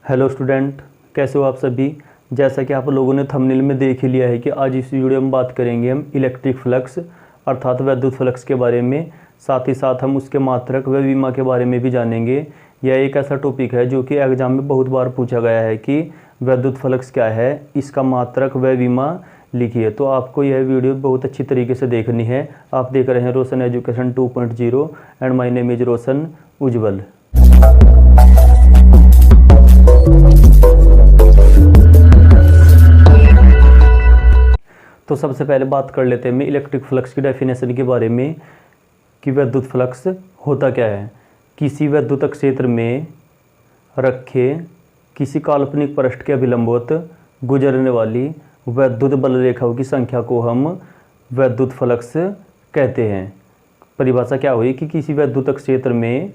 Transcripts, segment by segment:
Hello student, कैसे हो आप सभी। जैसा कि आप लोगों ने थंबनेल में देख ही लिया है कि आज इस वीडियो में बात करेंगे हम इलेक्ट्रिक फ्लक्स अर्थात विद्युत फ्लक्स के बारे में। साथ ही साथ हम उसके मात्रक व विमा के बारे में भी जानेंगे। यह एक ऐसा टॉपिक है जो कि एग्जाम में बहुत बार पूछा गया है कि विद्युत फ्लक्स क्या है, इसका मात्रक व विमा लिखिए। तो आपको यह वीडियो बहुत अच्छी तरीके से देखनी है। आप देख रहे हैं Roshan education 2.0 and my name is Roshan Ujjwal. तो सबसे पहले बात कर लेते हैं इलेक्ट्रिक फ्लक्स की डेफिनेशन के बारे में कि विद्युत फ्लक्स होता क्या है। किसी विद्युत क्षेत्र में रखे किसी काल्पनिक पृष्ठ के अभिलंबवत गुजरने वाली विद्युत बल रेखाओं की संख्या को हम विद्युत फ्लक्स कहते हैं। परिभाषा क्या हुई कि किसी विद्युत क्षेत्र में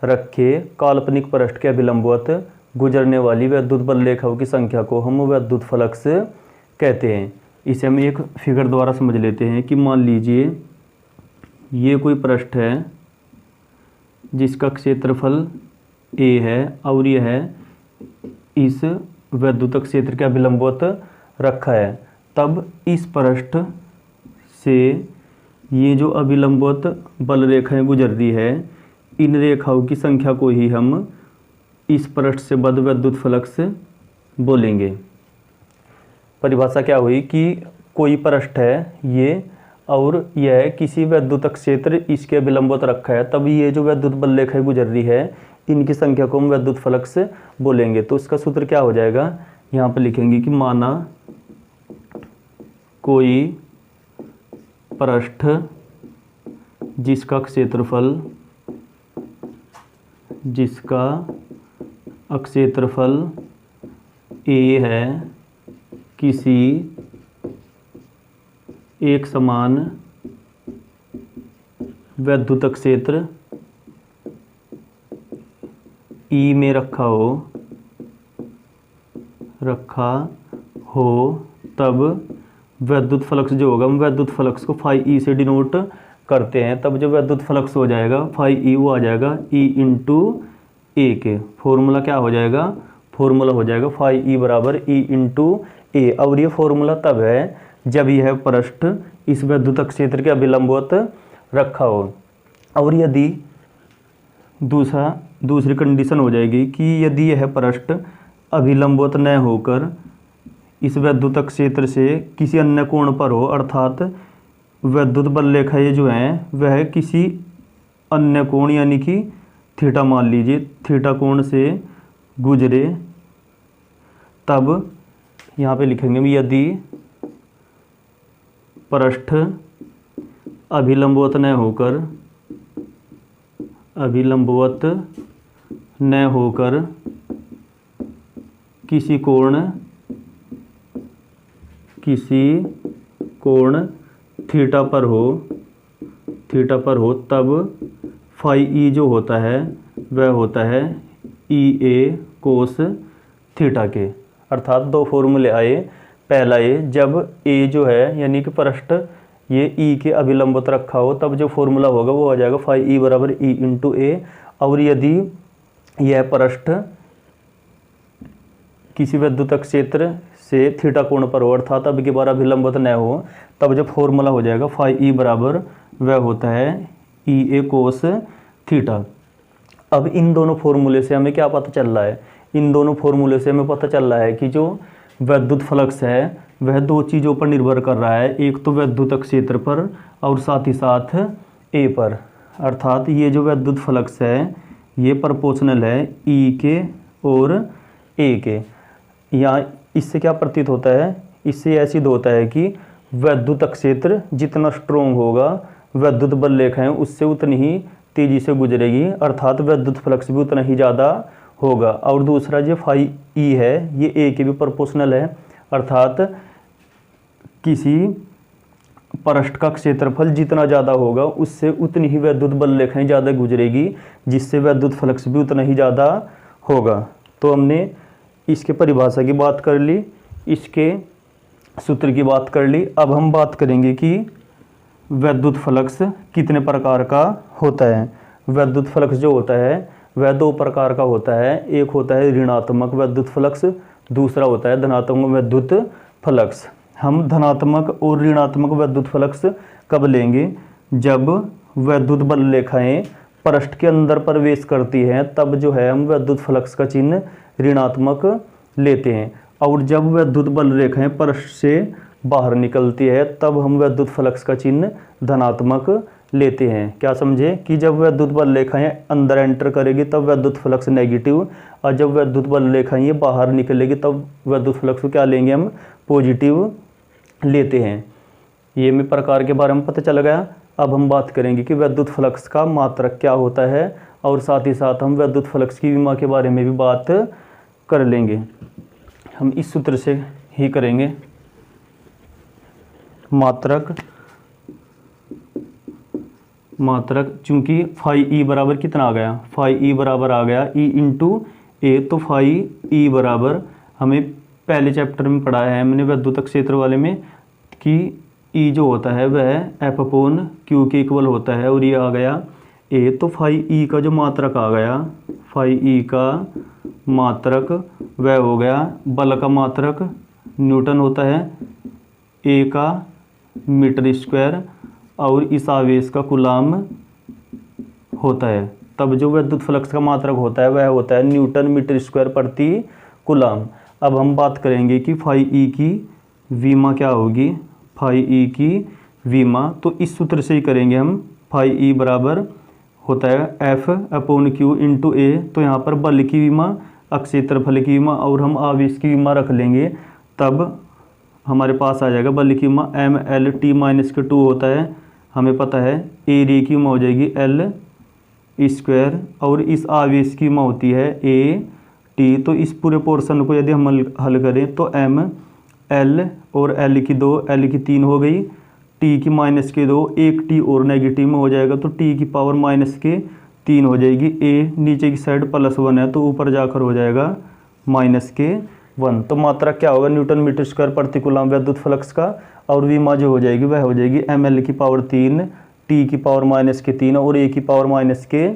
रखे काल्पनिक पृष्ठ के अभिलंबवत गुजरने वाली विद्युत बल रेखाओं की संख्या को हम विद्युत फ्लक्स कहते हैं। इसे हम एक फिगर द्वारा समझ लेते हैं कि मान लीजिए ये कोई पृष्ठ है जिसका क्षेत्रफल a है और यह इस विद्युत क्षेत्र के अभिलंबवत रखा है। तब इस पृष्ठ से ये जो अभिलंबवत बल रेखाएं गुजर रही है, इन रेखाओं की संख्या को ही हम इस पृष्ठ से बद्ध विद्युत फ्लक्स बोलेंगे। परिभाषा क्या हुई कि कोई पृष्ठ है ये और यह किसी विद्युत क्षेत्र इसके अभिलंबवत रखा है, तब ये जो विद्युत बल रेखाएं गुजर रही है इनकी संख्या को हम विद्युत फ्लक्स बोलेंगे। तो इसका सूत्र क्या हो जाएगा, यहाँ पर लिखेंगे कि माना कोई पृष्ठ जिसका क्षेत्रफल a है किसी एक समान विद्युत क्षेत्र E में रखा हो तब विद्युत फ्लक्स जो होगा हम विद्युत फ्लक्स को फाई ई से डिनोट करते हैं। तब जो विद्युत फ्लक्स हो जाएगा फाई ई वो आ जाएगा E इंटू ए के। फॉर्मूला क्या हो जाएगा, फॉर्मूला हो जाएगा फाई ई बराबर E इंटू ए। और ये फॉर्मूला तब है जब यह पृष्ठ इस विद्युत क्षेत्र के अभिलंबवत रखा हो। और यदि दूसरी कंडीशन हो जाएगी कि यदि यह पृष्ठ अभिलंबवत न होकर इस विद्युत क्षेत्र से किसी अन्य कोण पर हो, अर्थात विद्युत बल रेखाएं जो हैं वह किसी अन्य कोण यानी कि थीटा मान लीजिए थीटा कोण से गुजरे, तब यहाँ पे लिखेंगे यदि पृष्ठ अभिलंबवत न होकर किसी कोण थीटा पर हो तब फाई ई जो होता है वह होता है ई ए कोस थीटा के। अर्थात दो फॉर्मूले आए। पहला ये जब ए जो है यानी कि पृष्ठ ये ई के अभिलंबवत रखा हो तब जो फॉर्मूला होगा वो आ जाएगा फाई ई बराबर ई इंटू ए। और यदि यह पृष्ठ किसी विद्युत क्षेत्र से थीटा कोण पर हो अर्थात अब के बार अभिलंबवत न हो, तब जो फॉर्मूला हो जाएगा फाई ई बराबर वह होता है ई ए कोस थीटा। अब इन दोनों फॉर्मूले से हमें क्या पता चल रहा है, इन दोनों फॉर्मूले से हमें पता चल रहा है कि जो विद्युत फ्लक्स है वह दो चीज़ों पर निर्भर कर रहा है। एक तो विद्युत क्षेत्र पर और साथ ही साथ ए पर। अर्थात ये जो विद्युत फ्लक्स है ये प्रोपोर्शनल है ई के और ए के। या इससे क्या प्रतीत होता है, इससे यह सिद्ध होता है कि विद्युत क्षेत्र जितना स्ट्रोंग होगा विद्युत बल रेखाएं उससे उतनी ही तेजी से गुजरेगी, अर्थात विद्युत फ्लक्स भी उतना ही ज़्यादा होगा। और दूसरा जो फाई ई है ये ए के भी प्रोपोर्शनल है, अर्थात किसी पृष्ठ का क्षेत्रफल जितना ज़्यादा होगा उससे उतनी ही विद्युत बल रेखाएं ज़्यादा गुजरेगी, जिससे विद्युत फ्लक्स भी उतना ही ज़्यादा होगा। तो हमने इसके परिभाषा की बात कर ली, इसके सूत्र की बात कर ली। अब हम बात करेंगे कि विद्युत फ्लक्स कितने प्रकार का होता है। विद्युत फ्लक्स जो होता है वह दो प्रकार का होता है। एक होता है ऋणात्मक विद्युत फ्लक्स, दूसरा होता है धनात्मक विद्युत फ्लक्स। हम धनात्मक और ऋणात्मक विद्युत फ्लक्स कब लेंगे? जब विद्युत बल रेखाएं पृष्ठ के अंदर प्रवेश करती हैं, तब जो है हम विद्युत फ्लक्स का चिन्ह ऋणात्मक लेते हैं। और जब विद्युत बल रेखाएं पृष्ठ से बाहर निकलती है, तब हम विद्युत फ्लक्स का चिन्ह धनात्मक लेते हैं। क्या समझे? कि जब विद्युत बल रेखाएं अंदर एंटर करेगी तब विद्युत फ्लक्स नेगेटिव, और जब विद्युत बल रेखाएं ये बाहर निकलेगी तब विद्युत फ्लक्स को क्या लेंगे हम? पॉजिटिव लेते हैं। ये में प्रकार के बारे में पता चल गया। अब हम बात करेंगे कि विद्युत फ्लक्स का मात्रक क्या होता है, और साथ ही साथ हम विद्युत फ्लक्स की विमा के बारे में भी बात कर लेंगे। हम इस सूत्र से ही करेंगे। मात्रक चूंकि फाई ई बराबर कितना आ गया? फाई ई बराबर आ गया ई इंटू ए। तो फाई ई बराबर हमें पहले चैप्टर में पढ़ा है हमने विद्युत क्षेत्र वाले में कि ई जो होता है वह एफ अपॉन क्यू के इक्वल होता है, और ये आ गया ए। तो फाई ई का जो मात्रक आ गया, फाई ई का मात्रक वह हो गया बल का मात्रक न्यूटन होता है, ए का मीटर स्क्वायर, और इस आवेश का कूलाम होता है। तब जो विद्युत फ्लक्स का मात्रक होता है वह होता है न्यूटन मीटर स्क्वायर प्रति कूलाम। अब हम बात करेंगे कि फाई ई की विमा क्या होगी। फाई ई की विमा तो इस सूत्र से ही करेंगे हम। फाई ई बराबर होता है एफ अपॉन क्यू इंटू ए। तो यहाँ पर बल की विमा, अक्षेत्रफल की विमा और हम आवेश की विमा रख लेंगे, तब हमारे पास आ जाएगा बल की विमा एम एल टी माइनस के 2 होता है। हमें पता है एरिया की विमा हो जाएगी एल स्क्वायर, और इस आवेश की विमा होती है ए टी। तो इस पूरे पोर्शन को यदि हम हल करें तो एम एल और एल की 2, एल की 3 हो गई, टी की माइनस के 2, एक टी और नेगेटिव में हो जाएगा तो टी की पावर माइनस के 3 हो जाएगी। ए नीचे की साइड +1 है तो ऊपर जाकर हो जाएगा माइनस के 1। तो मात्रक क्या होगा? न्यूटन मीटर स्क्वायर प्रति कूलाम विद्युत फ्लक्स का, और विमा जो हो जाएगी वह हो जाएगी एम एल की पावर 3, टी की पावर माइनस के 3 और ए की पावर माइनस के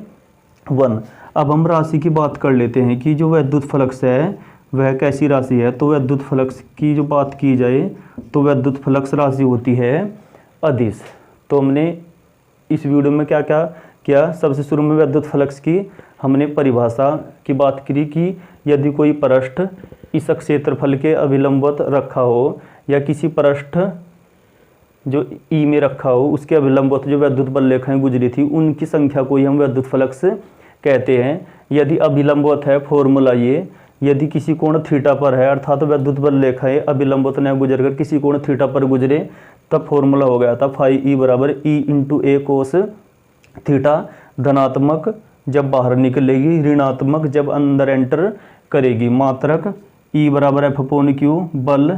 1। अब हम राशि की बात कर लेते हैं कि जो विद्युत फ्लक्स है वह कैसी राशि है। तो विद्युत फ्लक्स की जो बात की जाए तो विद्युत फ्लक्स राशि होती है अदिश। तो हमने इस वीडियो में क्या क्या किया? सबसे शुरू में विद्युत फ्लक्स की हमने परिभाषा की बात करी कि यदि कोई पृष्ठ इस क्षेत्रफल के अभिलंबवत रखा हो, या किसी पृष्ठ जो ई में रखा हो उसके अभिलंबवत जो विद्युत बल रेखाएं गुजरी थी उनकी संख्या को ही हम विद्युत फ्लक्स कहते हैं। यदि अभिलंबवत है, फॉर्मूला ये, यदि किसी कोण थीटा पर है अर्थात विद्युत बल रेखाएं अभिलंबवत न गुजरकर किसी कोण थीटा पर गुजरे, तब फॉर्मूला हो गया था फाई ई बराबर ई इंटू ए कोस थीटा। धनात्मक जब बाहर निकलेगी, ऋणात्मक जब अंदर एंटर करेगी। मात्रक ई बराबर एफ अपॉन क्यू, बल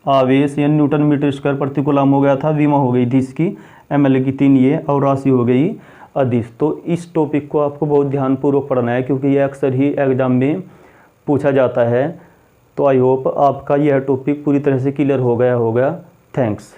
आवेश या न्यूटन मीटर स्क्वायर प्रति कूलाम हो गया था। विमा हो गई थी इसकी एम एल की 3 ये, और राशि हो गई अदिश। तो इस टॉपिक को आपको बहुत ध्यानपूर्वक पढ़ना है क्योंकि यह अक्सर ही एग्जाम में पूछा जाता है। तो आई होप आपका यह टॉपिक पूरी तरह से क्लियर हो गया होगा। थैंक्स।